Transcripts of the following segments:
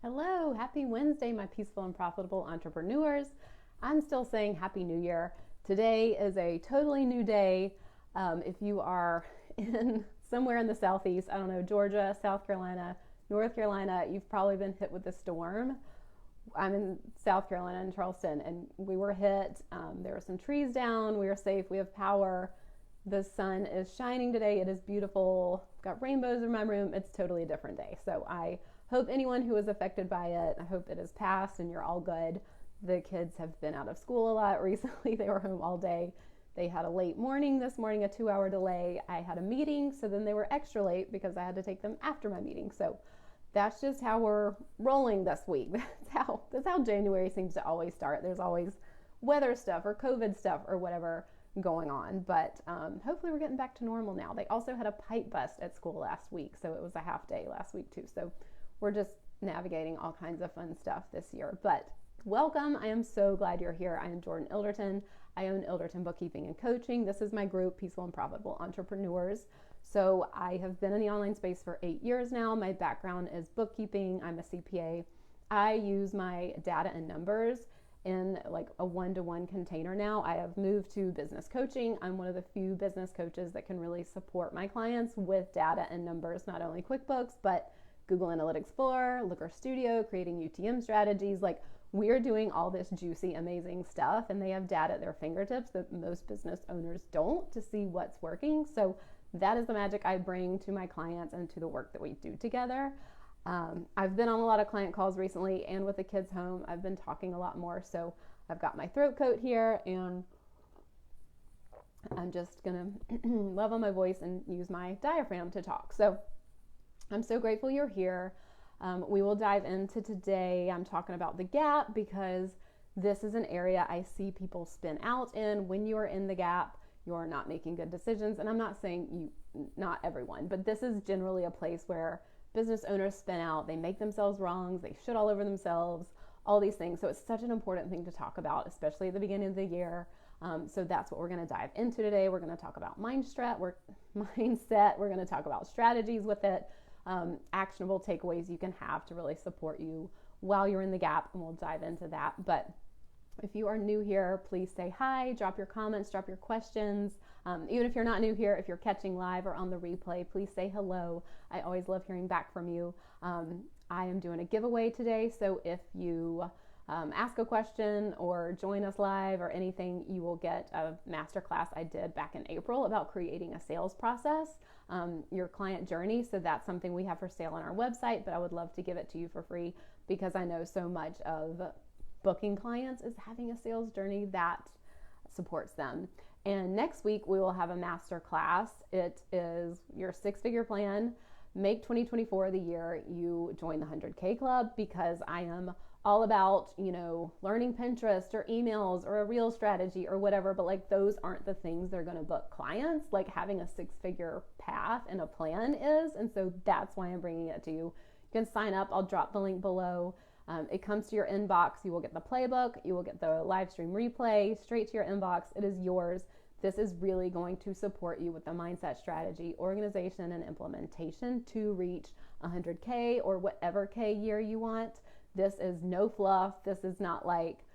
Hello, happy Wednesday, my peaceful and profitable entrepreneurs. I'm still saying Happy New Year. Today is a totally new day. If you are in somewhere in the Southeast, I don't know, Georgia, South Carolina, North Carolina, you've probably been hit with a storm. I'm in South Carolina in Charleston, and we were hit. There were some trees down. We are safe. We have power. The sun is shining today. It is beautiful. I've got rainbows in my room. It's totally a different day. So I hope anyone who was affected by it, I hope it has passed and you're all good. The kids have been out of school a lot recently. They were home all day. They had a late morning this morning, a 2-hour delay. I had a meeting, so then they were extra late because I had to take them after my meeting. So that's just how we're rolling this week. That's how January seems to always start. There's always weather stuff or COVID stuff or whatever going on, but hopefully we're getting back to normal now. They also had a pipe bust at school last week, so it was a half day last week too. So we're just navigating all kinds of fun stuff this year. But welcome. I am so glad you're here. I am Jordan Ilderton. I own Ilderton Bookkeeping and Coaching. This is my group, Peaceful and Profitable Entrepreneurs. So I have been in the online space for 8 years now. My background is bookkeeping. I'm a CPA. I use my data and numbers in like a one-to-one container now. I have moved to business coaching. I'm one of the few business coaches that can really support my clients with data and numbers, not only QuickBooks, but Google Analytics 4, Looker Studio, creating UTM strategies. Like, we're doing all this juicy, amazing stuff, and they have data at their fingertips that most business owners don't to see what's working. So that is the magic I bring to my clients and to the work that we do together. I've been on a lot of client calls recently, and with the kids home, I've been talking a lot more. So I've got my throat coat here, and I'm just gonna level my voice and use my diaphragm to talk. So I'm so grateful you're here. We will dive into today. I'm talking about the gap because this is an area I see people spin out in. When you are in the gap, you're not making good decisions. And I'm not saying not everyone, but this is generally a place where business owners spin out. They make themselves wrongs. They shit all over themselves, all these things. So it's such an important thing to talk about, especially at the beginning of the year. So that's what we're going to dive into today. We're going to talk about mindset. We're going to talk about strategies with it, actionable takeaways you can have to really support you while you're in the gap. And we'll dive into that. But if you are new here, please say hi, drop your comments, drop your questions. Even if you're not new here, if you're catching live or on the replay, please say hello. I always love hearing back from you. I am doing a giveaway today, so if you ask a question or join us live or anything, you will get a masterclass I did back in April about creating a sales process, your client journey. So that's something we have for sale on our website, but I would love to give it to you for free because I know so much of booking clients is having a sales journey that supports them. And next week we will have a master class. It is your 6-figure plan. Make 2024 the year you join the 100K club, because I am all about, learning Pinterest or emails or a reel strategy or whatever, but like those aren't the things that are going to book clients. Like having a 6-figure path and a plan is. And so that's why I'm bringing it to you. You can sign up. I'll drop the link below. It comes to your inbox. You will get the playbook. You will get the live stream replay straight to your inbox. It is yours. This is really going to support you with the mindset, strategy, organization, and implementation to reach 100K or whatever K year you want. This is no fluff. This is not like,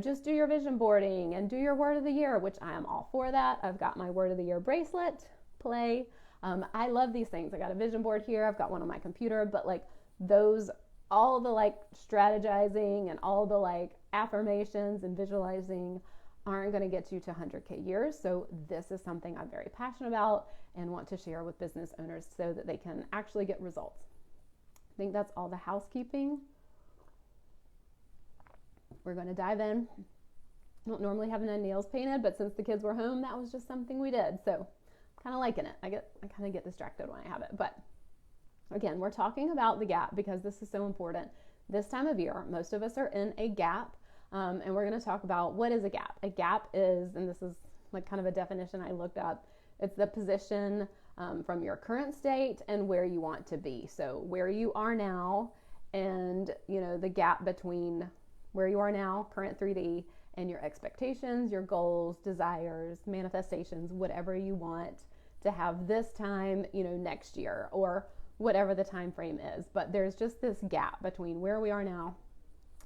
just do your vision boarding and do your word of the year, which I am all for that. I've got my word of the year bracelet, play. I love these things. I got a vision board here. I've got one on my computer, but like those, all the like strategizing and all the like affirmations and visualizing aren't going to get you to 100K years. So this is something I'm very passionate about and want to share with business owners so that they can actually get results. I think that's all the housekeeping. We're going to dive in. I don't normally have my nails painted, but since the kids were home, that was just something we did. So I'm kind of liking it. I kind of get distracted when I have it. But again, we're talking about the gap because this is so important. This time of year, most of us are in a gap. And we're going to talk about what is a gap. A gap is, and this is like kind of a definition I looked up, it's the position from your current state and where you want to be. So where you are now and, the gap between where you are now, current 3D, and your expectations, your goals, desires, manifestations, whatever you want to have this time, next year, or whatever the time frame is. But there's just this gap between where we are now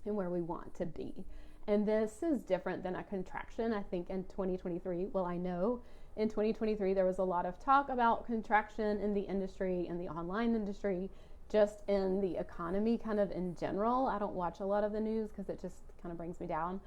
and where we want to be. And this is different than a contraction. I think in 2023, well, I know in 2023, there was a lot of talk about contraction in the industry, in the online industry, just in the economy kind of in general. I don't watch a lot of the news because it just kind of brings me down.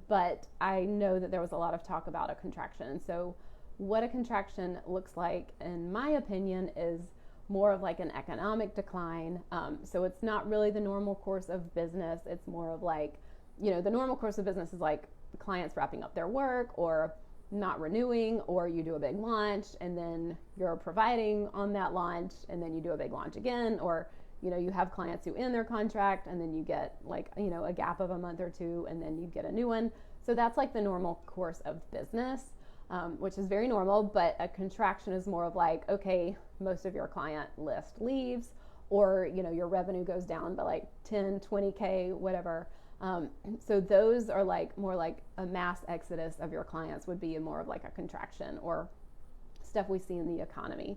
But I know that there was a lot of talk about a contraction. So what a contraction looks like, in my opinion, is more of like an economic decline. So it's not really the normal course of business. It's more of like, the normal course of business is like clients wrapping up their work or not renewing, or you do a big launch and then you're providing on that launch and then you do a big launch again, or you have clients who end their contract and then you get like a gap of a month or two and then you get a new one. So that's like the normal course of business, which is very normal. But a contraction is more of like, okay, most of your client list leaves, or your revenue goes down by like 10, 20K, whatever. So those are like more like a mass exodus of your clients would be more of like a contraction, or stuff we see in the economy.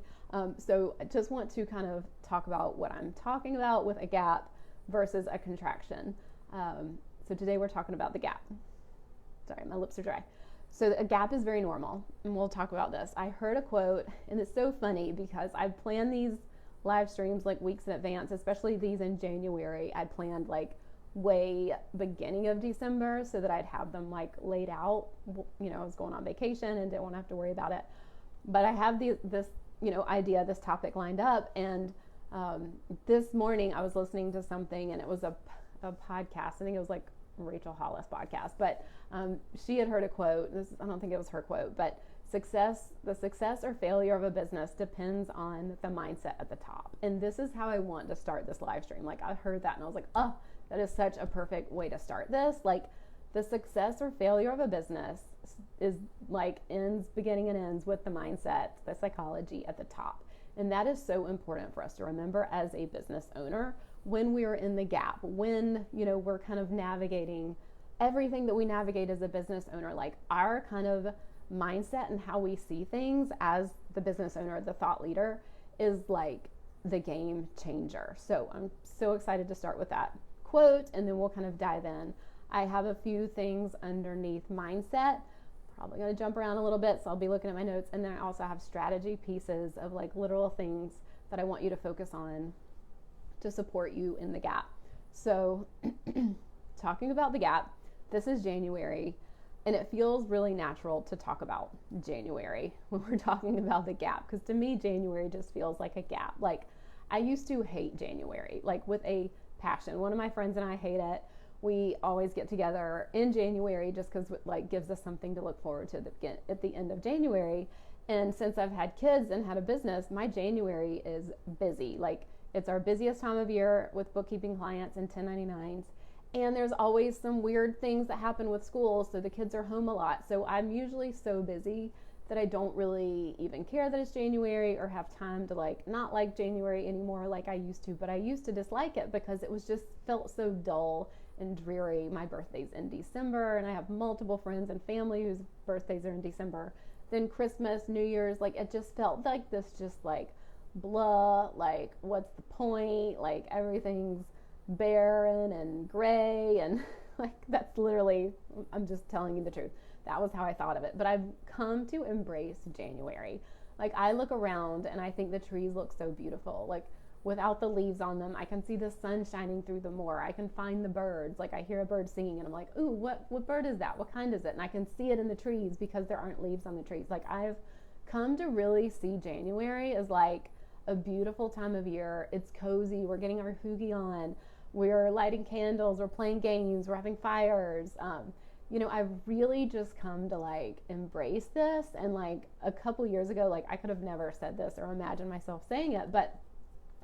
So I just want to kind of talk about what I'm talking about with a gap versus a contraction. So today we're talking about the gap. Sorry, my lips are dry. So a gap is very normal, and we'll talk about this. I heard a quote, and it's so funny because I planned these live streams like weeks in advance, especially these in January. I'd planned like way beginning of December so that I'd have them like laid out. I was going on vacation and didn't want to have to worry about it. But I have this idea, this topic lined up. And this morning I was listening to something, and it was a podcast. I think it was like Rachel Hollis podcast, but she had heard a quote. I don't think it was her quote, but the success or failure of a business depends on the mindset at the top. And this is how I want to start this live stream. Like I heard that and I was like, oh, that is such a perfect way to start this. Like the success or failure of a business is like beginning and ends with the mindset, the psychology at the top. And that is so important for us to remember as a business owner when we are in the gap, when, we're kind of navigating everything that we navigate as a business owner, like our kind of mindset and how we see things as the business owner, the thought leader, is like the game changer. So I'm so excited to start with that quote, and then we'll kind of dive in. I have a few things underneath mindset. Probably going to jump around a little bit, so I'll be looking at my notes. And then I also have strategy pieces of like literal things that I want you to focus on to support you in the gap. So talking about the gap, this is January, and it feels really natural to talk about January when we're talking about the gap, because to me, January just feels like a gap. Like I used to hate January, like with a passion. One of my friends and I hate it. We always get together in January just because it like gives us something to look forward to at the end of January. And since I've had kids and had a business, my January is busy. Like it's our busiest time of year with bookkeeping clients and 1099s. And there's always some weird things that happen with school, so the kids are home a lot. So I'm usually so busy that I don't really even care that it's January or have time to like not like January anymore like I used to. But I used to dislike it because it was just felt so dull and dreary. My birthday's in December, and I have multiple friends and family whose birthdays are in December. Then Christmas, New Year's, like it just felt like this just like blah, like what's the point? Like everything's barren and gray, and like that's literally, I'm just telling you the truth. That was how I thought of it. But I've come to embrace January. Like I look around and I think the trees look so beautiful. Like without the leaves on them, I can see the sun shining through them more. I can find the birds. Like I hear a bird singing and I'm like, ooh, what bird is that? What kind is it? And I can see it in the trees because there aren't leaves on the trees. Like I've come to really see January as like a beautiful time of year. It's cozy. We're getting our hoogie on. We're lighting candles. We're playing games. We're having fires. I've really just come to like embrace this. And like a couple years ago, like I could have never said this or imagined myself saying it, but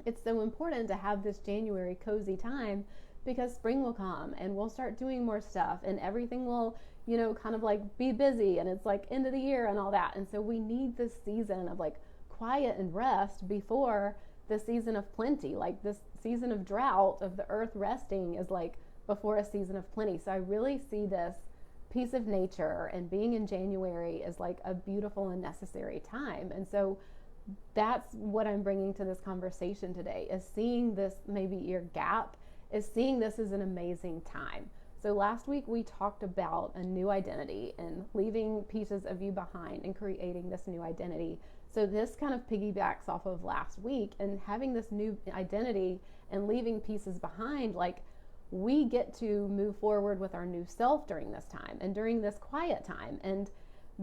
it's so important to have this January cozy time because spring will come and we'll start doing more stuff and everything will, kind of like be busy, and it's like end of the year and all that. And so we need this season of like quiet and rest before the season of plenty. Like this season of drought of the earth resting is like before a season of plenty. So I really see this piece of nature and being in January is like a beautiful and necessary time. And so that's what I'm bringing to this conversation today, is seeing this, maybe your gap, is seeing this as an amazing time. So last week we talked about a new identity and leaving pieces of you behind and creating this new identity. So this kind of piggybacks off of last week, and having this new identity and leaving pieces behind, like, we get to move forward with our new self during this time and during this quiet time. And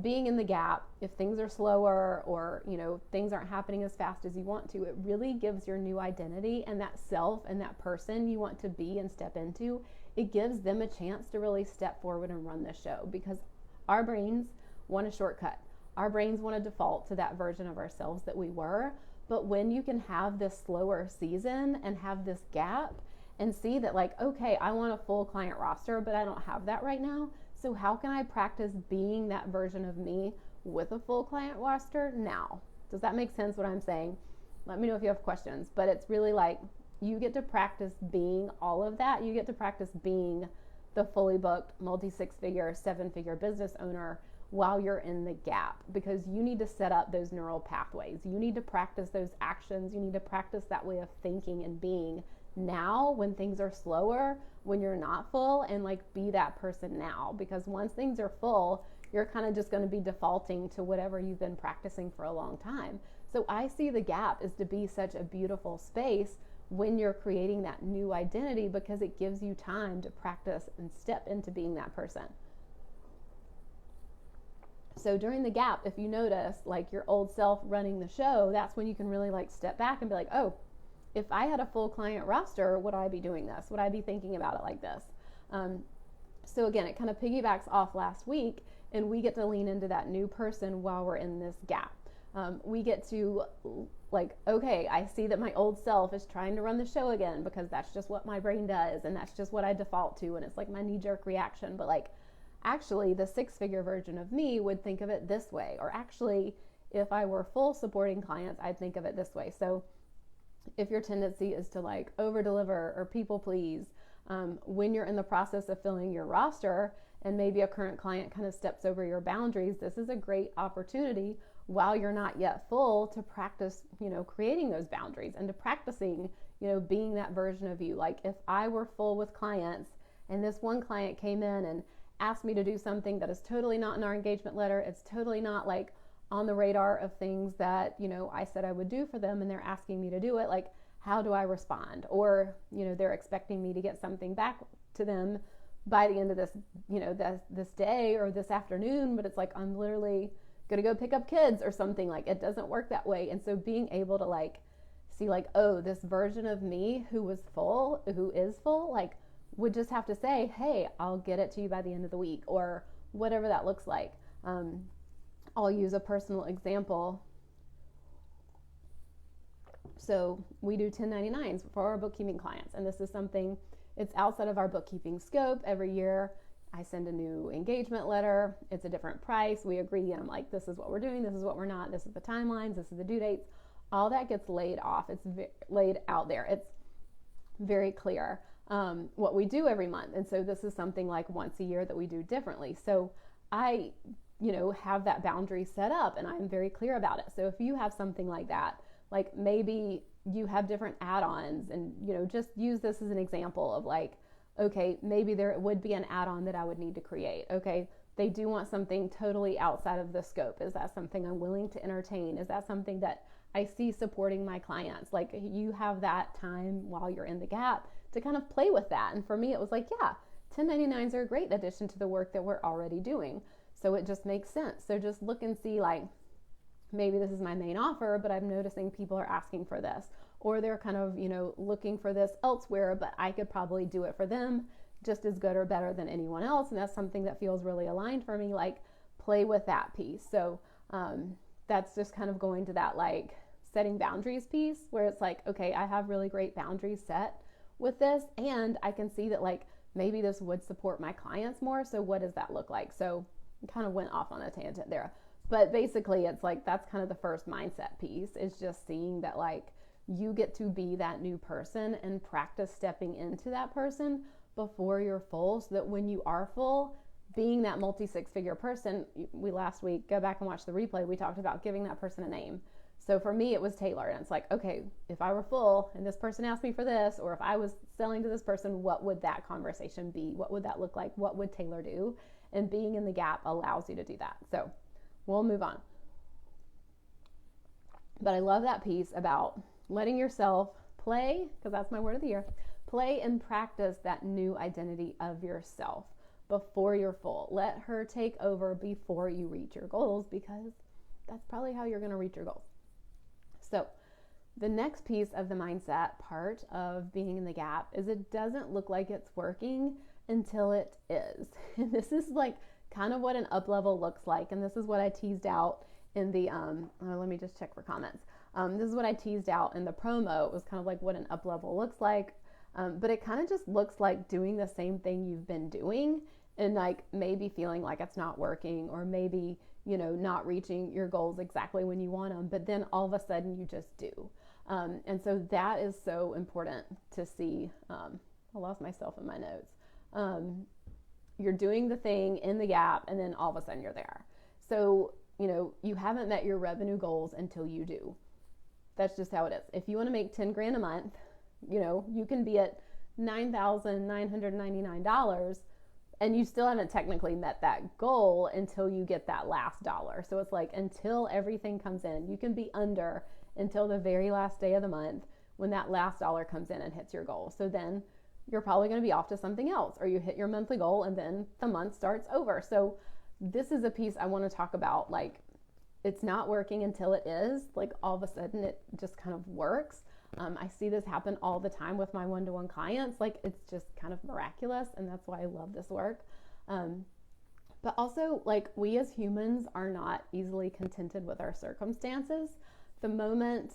being in the gap, if things are slower or, things aren't happening as fast as you want to, it really gives your new identity and that self and that person you want to be and step into, it gives them a chance to really step forward and run the show, because our brains want a shortcut. Our brains want to default to that version of ourselves that we were. But when you can have this slower season and have this gap and see that, like, okay, I want a full client roster, but I don't have that right now. So how can I practice being that version of me with a full client roster now? Does that make sense what I'm saying? Let me know if you have questions. But it's really like, you get to practice being all of that. You get to practice being the fully booked multi-6-figure, 7-figure business owner while you're in the gap, because you need to set up those neural pathways. You need to practice those actions. You need to practice that way of thinking and being now when things are slower, when you're not full, and like, be that person now, because once things are full, you're kind of just going to be defaulting to whatever you've been practicing for a long time. So I see the gap is to be such a beautiful space when you're creating that new identity, because it gives you time to practice and step into being that person. So during the gap, if you notice like your old self running the show, that's when you can really like step back and be like, oh, if I had a full client roster, would I be doing this? Would I be thinking about it like this? So again, it kind of piggybacks off last week, and we get to lean into that new person while we're in this gap. We get to like, okay, I see that my old self is trying to run the show again, because that's just what my brain does, and that's just what I default to, and it's like my knee-jerk reaction. But like, actually, the 6-figure version of me would think of it this way, or actually, if I were full supporting clients, I'd think of it this way. So if your tendency is to like over deliver or people please, when you're in the process of filling your roster and maybe a current client kind of steps over your boundaries, this is a great opportunity while you're not yet full to practice, creating those boundaries and to practicing, being that version of you. Like, if I were full with clients and this one client came in and asked me to do something that is totally not in our engagement letter, it's totally not like on the radar of things that, I said I would do for them, and they're asking me to do it, like, how do I respond? Or, they're expecting me to get something back to them by the end of this, this day or this afternoon, but it's like, I'm literally going to go pick up kids or something. Like, it doesn't work that way. And so being able to like, see like, oh, this version of me who is full, like, would just have to say, hey, I'll get it to you by the end of the week, or whatever that looks like. I'll use a personal example. So we do 1099s for our bookkeeping clients, and this is something, it's outside of our bookkeeping scope. Every year I send a new engagement letter. It's a different price. We agree, and I'm like, this is what we're doing, this is what we're not, this is the timelines, this is the due dates. All that gets laid off. It's laid out there. It's very clear what we do every month. And so this is something like once a year that we do differently. So I have that boundary set up, and I'm very clear about it. So if you have something like that, like maybe you have different add-ons, and, just use this as an example of like, okay, maybe there would be an add-on that I would need to create. Okay, they do want something totally outside of the scope. Is that something I'm willing to entertain? Is that something that I see supporting my clients? Like, you have that time while you're in the gap to kind of play with that. And for me, it was like, yeah, 1099s are a great addition to the work that we're already doing. So it just makes sense. So just look and see, like, maybe this is my main offer, but I'm noticing people are asking for this, or they're kind of, looking for this elsewhere, but I could probably do it for them just as good or better than anyone else. And that's something that feels really aligned for me, like, play with that piece. So that's just kind of going to that, like, setting boundaries piece, where it's like, okay, I have really great boundaries set with this, and I can see that, like, maybe this would support my clients more. So what does that look like? So kind of went off on a tangent there, but basically it's like, that's kind of the first mindset piece, is just seeing that, like, you get to be that new person and practice stepping into that person before you're full, so that when you are full, being that multi-6-figure person, we last week, go back and watch the replay, we talked about giving that person a name. So for me, it was tailored. And it's like, okay, if I were full and this person asked me for this, or if I was selling to this person, what would that conversation be? What would that look like? What would Taylor do? And being in the gap allows you to do that. So we'll move on. But I love that piece about letting yourself play, because that's my word of the year, play and practice that new identity of yourself before you're full. Let her take over before you reach your goals, because that's probably how you're going to reach your goals. So the next piece of the mindset part of being in the gap is it doesn't look like it's working until it is. And this is like kind of what an up level looks like. And this is what I teased out in the, let me just check for comments. This is what I teased out in the promo. It was kind of like what an up level looks like. But it kind of just looks like doing the same thing you've been doing and like maybe feeling like it's not working, or maybe, not reaching your goals exactly when you want them, but then all of a sudden you just do. And so that is so important to see. I lost myself in my notes. You're doing the thing in the gap, and then all of a sudden you're there. So, you haven't met your revenue goals until you do. That's just how it is. If you want to make 10 grand a month, you can be at $9,999, and you still haven't technically met that goal until you get that last dollar. So it's like until everything comes in, you can be under until the very last day of the month when that last dollar comes in and hits your goal. So then you're probably going to be off to something else, or you hit your monthly goal and then the month starts over. So this is a piece I want to talk about. Like, it's not working until it is. Like, all of a sudden it just kind of works. I see this happen all the time with my one-to-one clients. Like, it's just kind of miraculous, and that's why I love this work. But also, like, we as humans are not easily contented with our circumstances. The moment,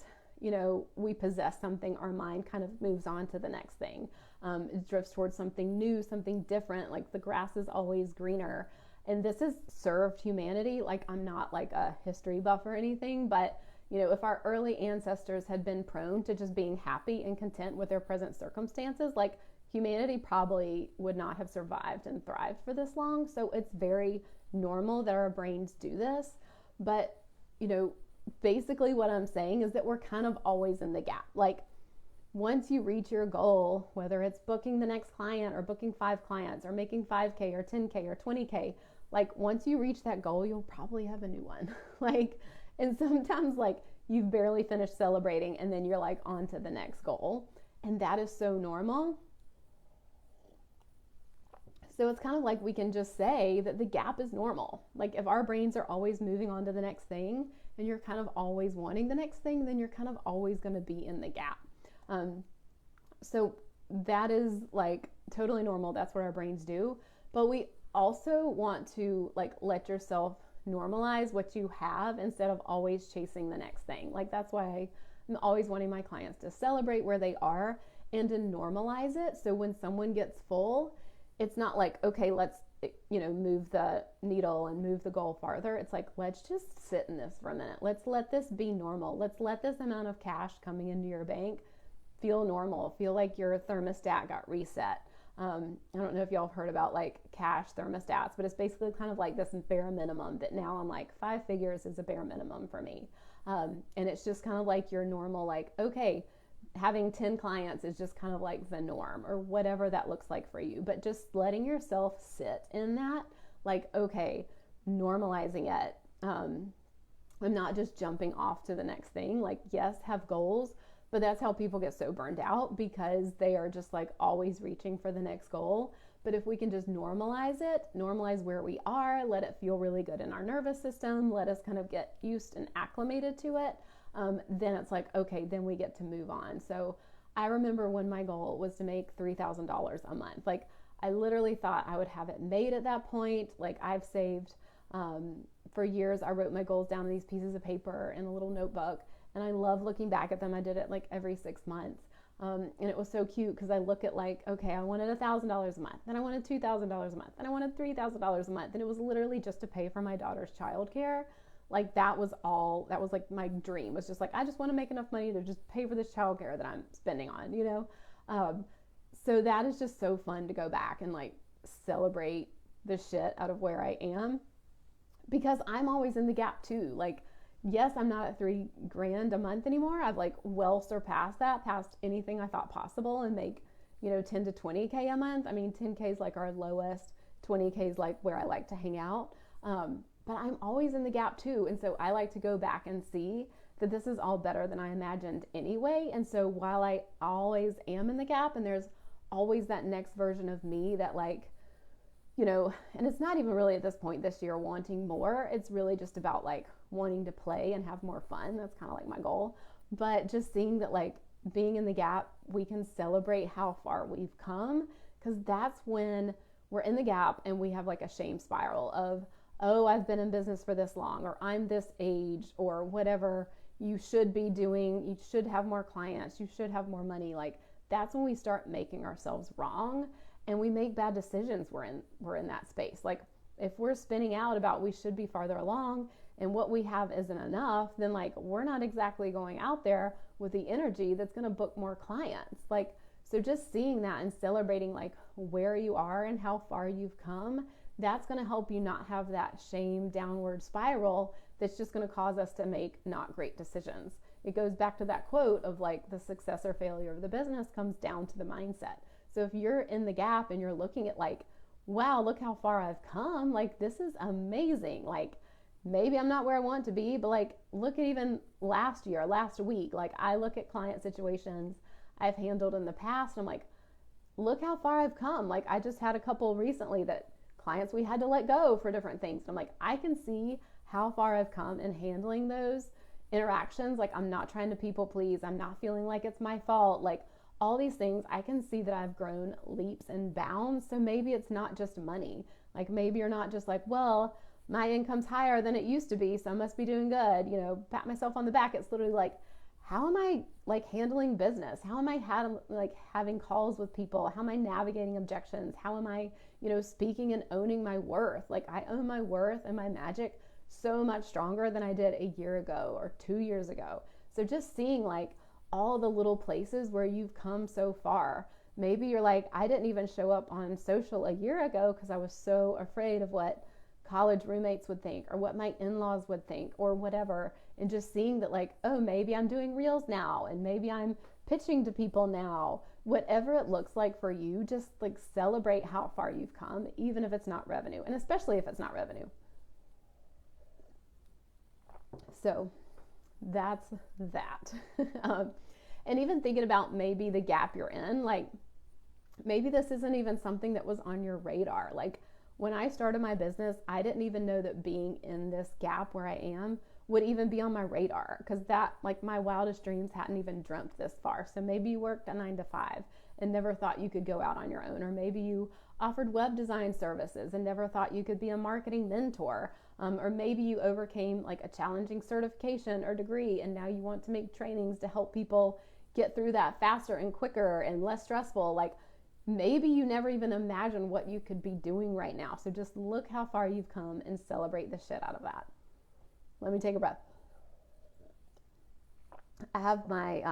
we possess something, our mind kind of moves on to the next thing. It drifts towards something new, something different. Like, the grass is always greener. And this has served humanity. Like, I'm not like a history buff or anything, but if our early ancestors had been prone to just being happy and content with their present circumstances, like, humanity probably would not have survived and thrived for this long. So it's very normal that our brains do this. But, basically what I'm saying is that we're kind of always in the gap. Like, once you reach your goal, whether it's booking the next client or booking 5 clients or making 5K or 10K or 20K, like, once you reach that goal, you'll probably have a new one. And sometimes, like, you've barely finished celebrating and then you're like on to the next goal. And that is so normal. So it's kind of like we can just say that the gap is normal. Like, if our brains are always moving on to the next thing and you're kind of always wanting the next thing, then you're kind of always going to be in the gap. So that is like totally normal. That's what our brains do. But we also want to like let yourself normalize what you have instead of always chasing the next thing. Like, that's why I'm always wanting my clients to celebrate where they are and to normalize it. So when someone gets full, it's not like, okay, let's, move the needle and move the goal farther. It's like, let's just sit in this for a minute. Let's let this be normal. Let's let this amount of cash coming into your bank feel normal. Feel like your thermostat got reset. I don't know if y'all have heard about like cash thermostats, but it's basically kind of like this bare minimum that now I'm like 5 figures is a bare minimum for me. And it's just kind of like your normal, like, okay, having 10 clients is just kind of like the norm or whatever that looks like for you. But just letting yourself sit in that, like, okay, normalizing it. I'm not just jumping off to the next thing. Like, yes, have goals, but that's how people get so burned out, because they are just like always reaching for the next goal. But if we can just normalize it, normalize where we are, let it feel really good in our nervous system, let us kind of get used and acclimated to it, then it's like, okay, then we get to move on. So I remember when my goal was to make $3,000 a month. Like, I literally thought I would have it made at that point. Like, I've saved, for years, I wrote my goals down on these pieces of paper in a little notebook. And I love looking back at them. I did it like every 6 months. And it was so cute because I look at like, okay, I wanted $1,000 a month. Then I wanted $2,000 a month. Then I wanted $3,000 a month. And it was literally just to pay for my daughter's childcare. Like, that was like my dream. It was just like, I just want to make enough money to just pay for this childcare that I'm spending on, So that is just so fun to go back and like celebrate the shit out of where I am, because I'm always in the gap too. Like, yes, I'm not at $3,000 a month anymore. I've like well surpassed that, past anything I thought possible, and make, 10 to 20K a month. I mean, 10K is like our lowest, 20K is like where I like to hang out. But I'm always in the gap too. And so I like to go back and see that this is all better than I imagined anyway. And so while I always am in the gap, and there's always that next version of me that like, and it's not even really at this point this year wanting more. It's really just about like wanting to play and have more fun. That's kind of like my goal. But just seeing that like being in the gap, we can celebrate how far we've come, because that's when we're in the gap and we have like a shame spiral of, oh, I've been in business for this long, or I'm this age, or whatever you should be doing. You should have more clients. You should have more money. Like that's when we start making ourselves wrong, and we make bad decisions. We're in that space. Like if we're spinning out about we should be farther along and what we have isn't enough, then like we're not exactly going out there with the energy that's going to book more clients. Like, so just seeing that and celebrating like where you are and how far you've come, that's going to help you not have that shame downward spiral that's just going to cause us to make not great decisions. It goes back to that quote of like the success or failure of the business comes down to the mindset. So if you're in the gap and you're looking at like, wow, look how far I've come, like this is amazing. Like maybe I'm not where I want to be, but like look at even last week, like I look at client situations I've handled in the past, and I'm like, look how far I've come. Like I just had a couple recently that clients we had to let go for different things. And I'm like, I can see how far I've come in handling those interactions. Like I'm not trying to people please. I'm not feeling like it's my fault. Like all these things, I can see that I've grown leaps and bounds. So maybe it's not just money. Like maybe you're not just like, well, my income's higher than it used to be, so I must be doing good, pat myself on the back. It's literally like, how am I like handling business? How am I having calls with people? How am I navigating objections? How am I, speaking and owning my worth? Like I own my worth and my magic so much stronger than I did a year ago or 2 years ago. So just seeing like all the little places where you've come so far. Maybe you're like, I didn't even show up on social a year ago because I was so afraid of what college roommates would think or what my in-laws would think or whatever. And just seeing that like, oh, maybe I'm doing reels now, and maybe I'm pitching to people now. Whatever it looks like for you, just like celebrate how far you've come, even if it's not revenue, and especially if it's not revenue. So that's that. And even thinking about maybe the gap you're in, like maybe this isn't even something that was on your radar. Like when I started my business, I didn't even know that being in this gap where I am would even be on my radar, because that, like, my wildest dreams hadn't even dreamt this far. So maybe you worked a 9 to 5 and never thought you could go out on your own, or maybe you offered web design services and never thought you could be a marketing mentor, or maybe you overcame like a challenging certification or degree and now you want to make trainings to help people get through that faster and quicker and less stressful. Like maybe you never even imagined what you could be doing right now. So just look how far you've come and celebrate the shit out of that. Let me take a breath. I have my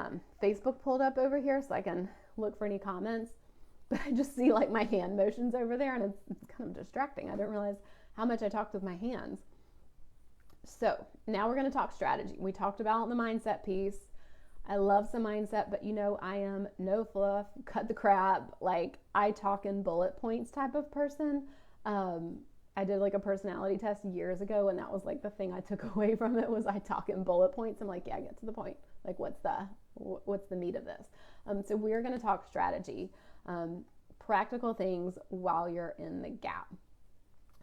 Facebook pulled up over here so I can look for any comments, but I just see like my hand motions over there, and it's kind of distracting. I didn't realize how much I talked with my hands. So now we're going to talk strategy. We talked about the mindset piece. I love some mindset, but I am no fluff, cut the crap. Like I talk in bullet points type of person. I did like a personality test years ago, and that was like the thing I took away from it was I talk in bullet points. I'm like, yeah, get to the point. Like what's the meat of this? So we're going to talk strategy, practical things while you're in the gap.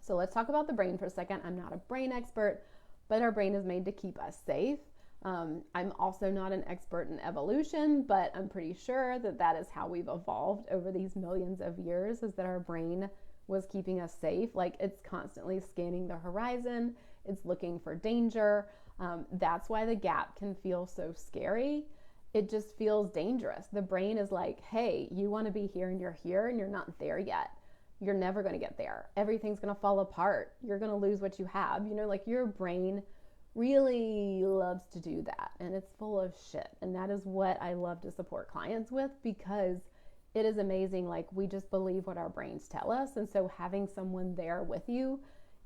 So let's talk about the brain for a second. I'm not a brain expert, but our brain is made to keep us safe. I'm also not an expert in evolution, but I'm pretty sure that is how we've evolved over these millions of years, is that our brain was keeping us safe. Like it's constantly scanning the horizon. It's looking for danger. That's why the gap can feel so scary. It just feels dangerous. The brain is like, hey, you want to be here and you're not there yet. You're never going to get there. Everything's going to fall apart. You're going to lose what you have. Like your brain really loves to do that, and it's full of shit. And that is what I love to support clients with, because it is amazing. Like we just believe what our brains tell us. And so having someone there with you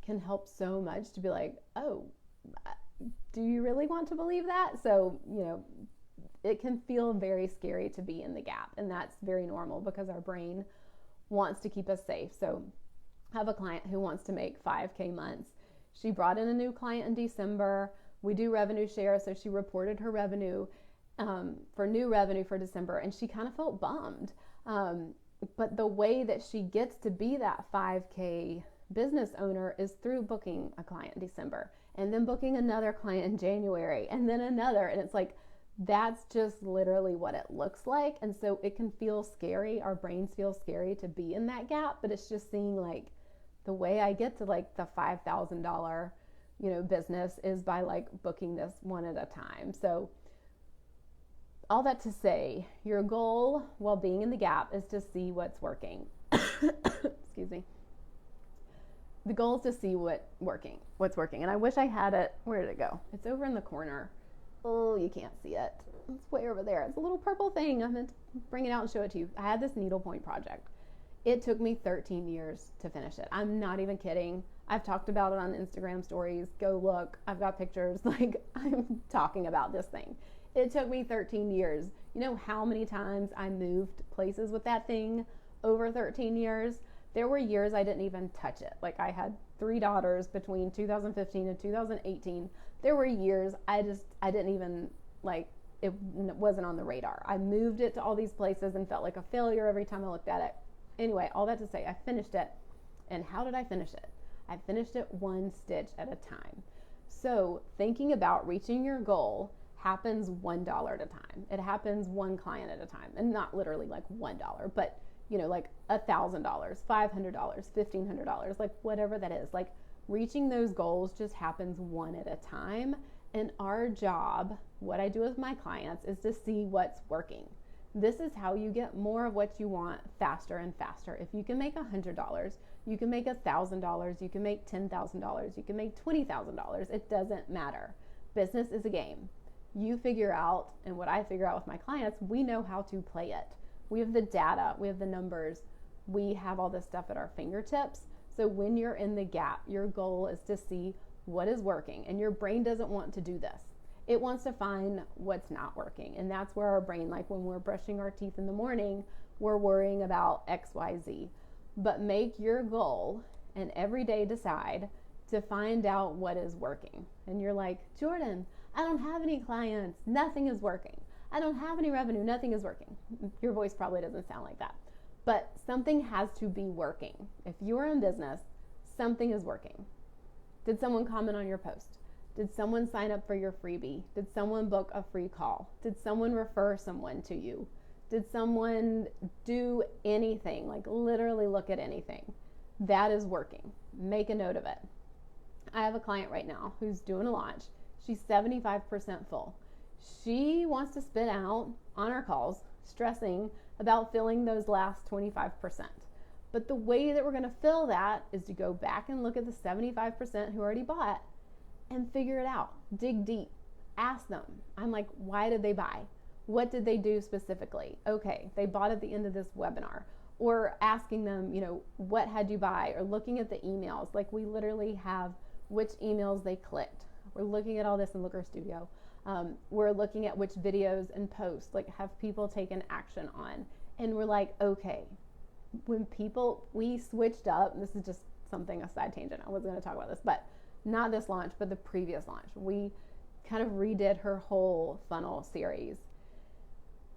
can help so much to be like, oh, do you really want to believe that? So, it can feel very scary to be in the gap, and that's very normal because our brain wants to keep us safe. So I have a client who wants to make 5K months. She brought in a new client in December. We do revenue share, so she reported her revenue for new revenue for December, and she kind of felt bummed. But the way that she gets to be that 5K business owner is through booking a client in December, and then booking another client in January, and then another. And it's like, that's just literally what it looks like. And so it can feel scary. Our brains feel scary to be in that gap, but it's just seeing like the way I get to like the $5,000, business is by like booking this one at a time. So all that to say, your goal while being in the gap is to see what's working. Excuse me. The goal is to see what's working. And I wish I had it. Where did it go? It's over in the corner. Oh, you can't see it. It's way over there. It's a little purple thing. I'm going to bring it out and show it to you. I had this needlepoint project. It took me 13 years to finish it. I'm not even kidding. I've talked about it on Instagram stories. Go look. I've got pictures. Like, I'm talking about this thing. It took me 13 years. You know how many times I moved places with that thing over 13 years? There were years I didn't even touch it. Like, I had 3 daughters between 2015 and 2018. There were years I didn't even, like, it wasn't on the radar. I moved it to all these places and felt like a failure every time I looked at it. Anyway, all that to say, I finished it. And how did I finish it? I finished it one stitch at a time. So thinking about reaching your goal happens $1 at a time. It happens one client at a time. And not literally like $1, but like $1,000, $500, $1,500, like whatever that is. Like, reaching those goals just happens one at a time. And our job, what I do with my clients, is to see what's working. This is how you get more of what you want faster and faster. If you can make $100, you can make $1,000, you can make $10,000, you can make $20,000. It doesn't matter. Business is a game. You figure out, and what I figure out with my clients, we know how to play it. We have the data, we have the numbers, we have all this stuff at our fingertips. So when you're in the gap, your goal is to see what is working, and your brain doesn't want to do this. It wants to find what's not working. And that's where our brain, like when we're brushing our teeth in the morning, we're worrying about X, Y, Z. But make your goal and every day decide to find out what is working. And you're like, Jordan, I don't have any clients. Nothing is working. I don't have any revenue. Nothing is working. Your voice probably doesn't sound like that. But something has to be working. If you're in business, something is working. Did someone comment on your post? Did someone sign up for your freebie? Did someone book a free call? Did someone refer someone to you? Did someone do anything? Like, literally look at anything. That is working. Make a note of it. I have a client right now who's doing a launch. She's 75% full. She wants to spit out on our calls, stressing about filling those last 25%. But the way that we're going to fill that is to go back and look at the 75% who already bought and figure it out. Dig deep. Ask them. I'm like, why did they buy? What did they do specifically? Okay, they bought at the end of this webinar. Or asking them, what had you buy? Or looking at the emails. Like, we literally have which emails they clicked. We're looking at all this in Looker Studio. We're looking at which videos and posts, like, have people taken action on. And we're like, okay, we switched up, and this is just something, a side tangent. I wasn't going to talk about this, but not this launch, but the previous launch. We kind of redid her whole funnel series.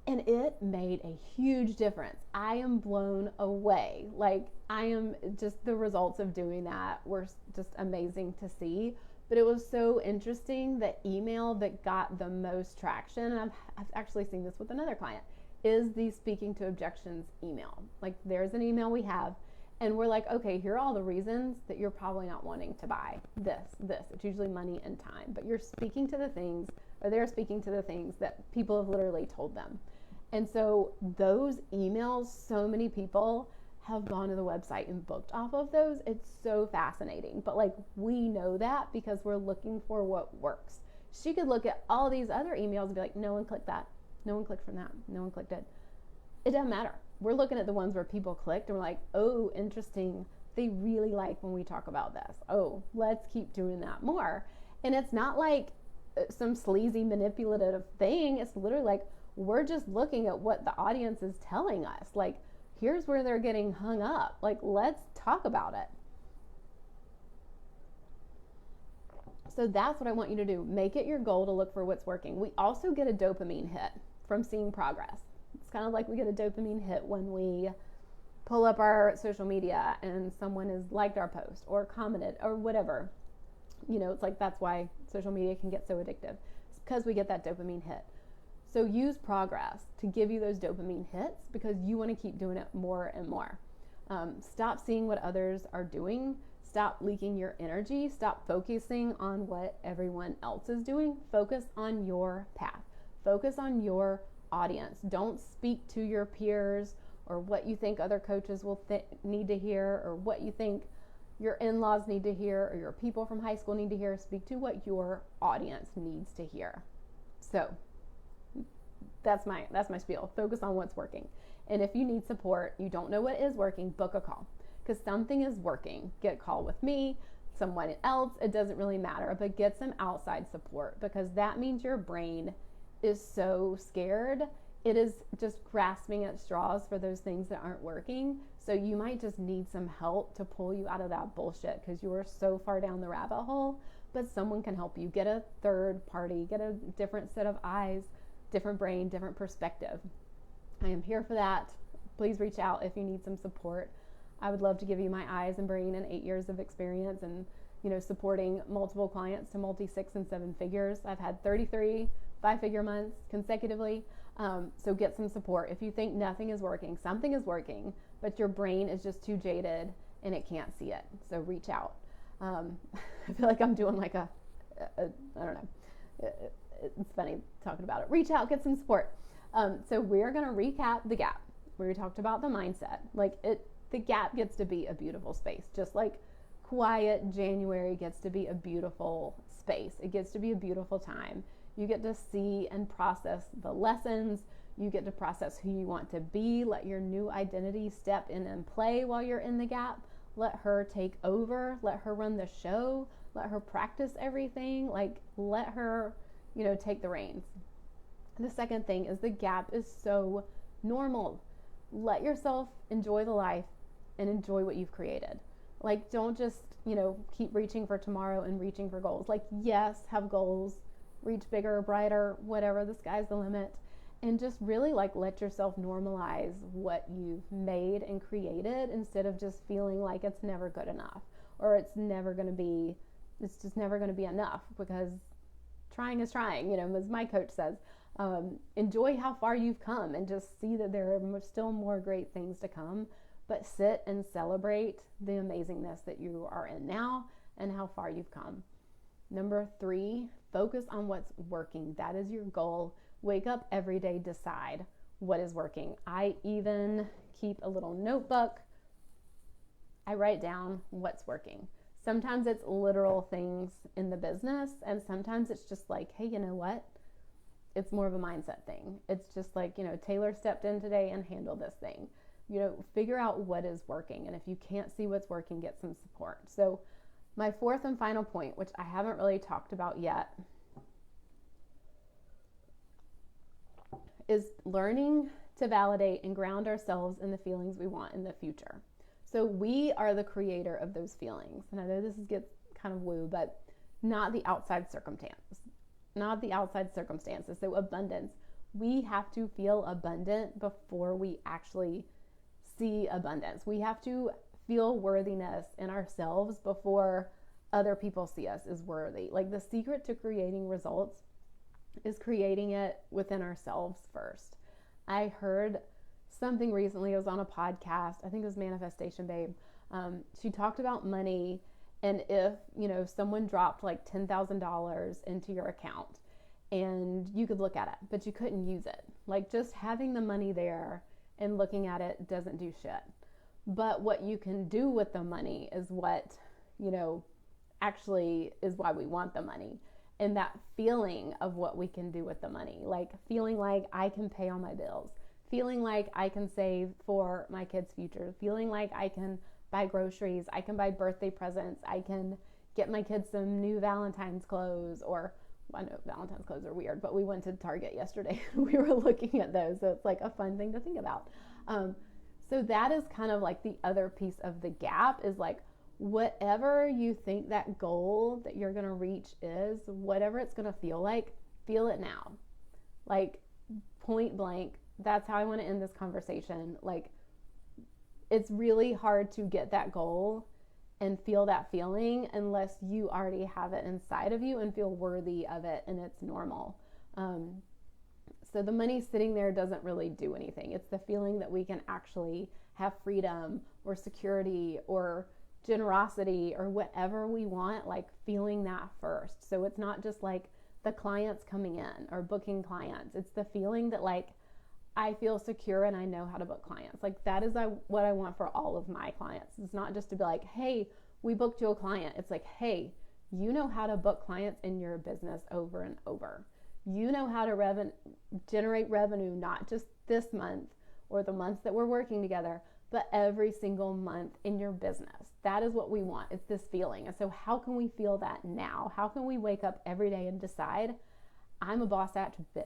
And it made a huge difference. I am blown away. Like, I am just, the results of doing that were just amazing to see. But it was so interesting. The email that got the most traction, and I've actually seen this with another client, is the speaking to objections email. Like, there's an email we have, and we're like, okay, here are all the reasons that you're probably not wanting to buy this. It's usually money and time, but you're speaking to the things, or they're speaking to the things that people have literally told them. And so those emails, so many people have gone to the website and booked off of those. It's so fascinating. But like, we know that because we're looking for what works. She could look at all these other emails and be like, no one clicked that. No one clicked from that. No one clicked it. It doesn't matter. We're looking at the ones where people clicked and we're like, oh, interesting. They really like when we talk about this. Oh, let's keep doing that more. And it's not like some sleazy manipulative thing. It's literally like, we're just looking at what the audience is telling us. Like, here's where they're getting hung up. Like, let's talk about it. So that's what I want you to do. Make it your goal to look for what's working. We also get a dopamine hit from seeing progress. It's kind of like we get a dopamine hit when we pull up our social media and someone has liked our post or commented or whatever. It's like, that's why social media can get so addictive. It's because we get that dopamine hit. So use progress to give you those dopamine hits, because you want to keep doing it more and more. Stop seeing what others are doing. Stop leaking your energy. Stop focusing on what everyone else is doing. Focus on your path. Focus on your audience. Don't speak to your peers or what you think other coaches will need to hear, or what you think your in-laws need to hear, or your people from high school need to hear. Speak to what your audience needs to hear. So that's my spiel. Focus on what's working. And if you need support, you don't know what is working, book a call, because something is working. Get a call with me, someone else, it doesn't really matter, but get some outside support, because that means your brain is so scared. It is just grasping at straws for those things that aren't working. So you might just need some help to pull you out of that bullshit, because you are so far down the rabbit hole. But someone can help you. Get a third party, get a different set of eyes, different brain, different perspective. I am here for that. Please reach out if you need some support. I would love to give you my eyes and brain and 8 years of experience, and supporting multiple clients to multi 6 and 7 figures. I've had 33 5-figure months consecutively. So get some support. If you think nothing is working, something is working, but your brain is just too jaded and it can't see it. So reach out. I feel like I'm doing like I don't know. It's funny talking about it. Reach out, get some support. So we're going to recap the gap. We talked about the mindset. The gap gets to be a beautiful space, just like quiet January gets to be a beautiful space. It gets to be a beautiful time. You get to see and process the lessons. You get to process who you want to be. Let your new identity step in and play while you're in the gap. Let her take over. Let her run the show. Let her practice everything. Let her, take the reins. The second thing is the gap is so normal. Let yourself enjoy the life and enjoy what you've created. Don't just, keep reaching for tomorrow and reaching for goals. Yes, have goals. Reach bigger, brighter, whatever, the sky's the limit. And just really let yourself normalize what you've made and created, instead of just feeling like it's never good enough, or it's just never going to be enough, because trying is trying, as my coach says. Enjoy how far you've come and just see that there are still more great things to come, but sit and celebrate the amazingness that you are in now and how far you've come. Number 3, focus on what's working. That is your goal. Wake up every day, decide what is working. I even keep a little notebook. I write down what's working. Sometimes it's literal things in the business, and sometimes it's just like, hey, you know what? It's more of a mindset thing. It's just like, Taylor stepped in today and handled this thing. Figure out what is working. And if you can't see what's working, get some support. So my 4th and final point, which I haven't really talked about yet, is learning to validate and ground ourselves in the feelings we want in the future. So we are the creator of those feelings. And I know this gets kind of woo, but not the outside circumstances. So abundance. We have to feel abundant before we actually see abundance. We have to feel worthiness in ourselves before other people see us as worthy. The secret to creating results is creating it within ourselves first. I heard something recently. I was on a podcast. I think it was Manifestation Babe. She talked about money, and if, someone dropped $10,000 into your account, and you could look at it, but you couldn't use it. Just having the money there and looking at it doesn't do shit. But what you can do with the money is what, actually is why we want the money. And that feeling of what we can do with the money, feeling like I can pay all my bills, feeling like I can save for my kids' future, feeling like I can buy groceries, I can buy birthday presents, I can, get my kids some new Valentine's clothes, or I know Valentine's clothes are weird, but we went to Target yesterday and we were looking at those. So it's like a fun thing to think about. So that is kind of like the other piece of the gap, is like, whatever you think that goal that you're going to reach is, whatever it's going to feel like, feel it now. Like, point blank, that's how I want to end this conversation. Like, it's really hard to get that goal and feel that feeling unless you already have it inside of you and feel worthy of it, and it's normal. So the money sitting there doesn't really do anything. It's the feeling that we can actually have freedom or security or generosity or whatever we want, like feeling that first. So it's not just like the clients coming in or booking clients. It's the feeling that like, I feel secure and I know how to book clients. Like, that is what I want for all of my clients. It's not just to be like, hey, we booked you a client. It's like, hey, you know how to book clients in your business over and over. You know how to generate revenue, not just this month or the months that we're working together, but every single month in your business. That is what we want. It's this feeling. And so how can we feel that now? How can we wake up every day and decide, I'm a boss ass bitch.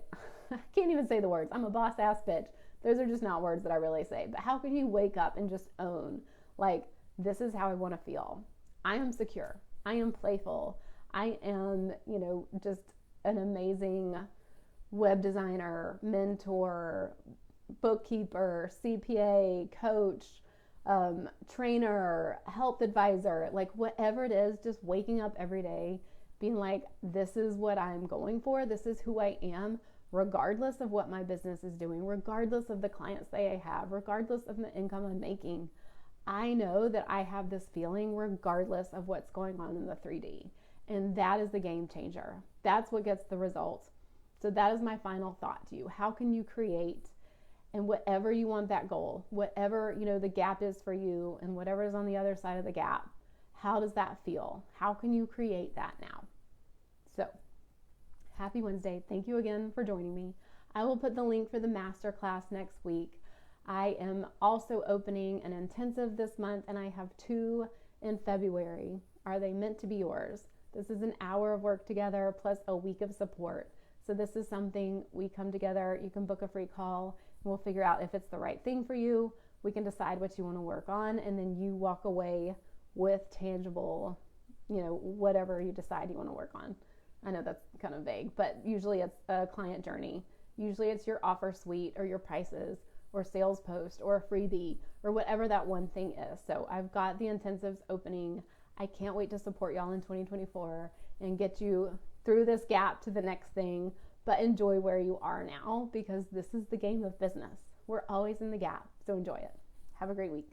I can't even say the words. I'm a boss ass bitch. Those are just not words that I really say. But how can you wake up and just own, like, this is how I want to feel. I am secure. I am playful. I am, just an amazing web designer, mentor, bookkeeper, CPA, coach, trainer, health advisor, like whatever it is, just waking up every day being like, this is what I'm going for. This is who I am, regardless of what my business is doing, regardless of the clients that I have, regardless of the income I'm making. I know that I have this feeling regardless of what's going on in the 3D. And that is the game changer. That's what gets the results. So that is my final thought to you. How can you create, and whatever you want that goal, whatever, the gap is for you and whatever is on the other side of the gap, how does that feel? How can you create that now? So, happy Wednesday. Thank you again for joining me. I will put the link for the masterclass next week. I am also opening an intensive this month, and I have 2 in February. Are they meant to be yours? This is an hour of work together plus a week of support. So this is something we come together. You can book a free call. And we'll figure out if it's the right thing for you. We can decide what you want to work on, and then you walk away with tangible, whatever you decide you want to work on. I know that's kind of vague, but usually it's a client journey. Usually it's your offer suite or your prices or sales post or a freebie or whatever that one thing is. So I've got the intensives opening. I can't wait to support y'all in 2024 and get you through this gap to the next thing, but enjoy where you are now, because this is the game of business. We're always in the gap, so enjoy it. Have a great week.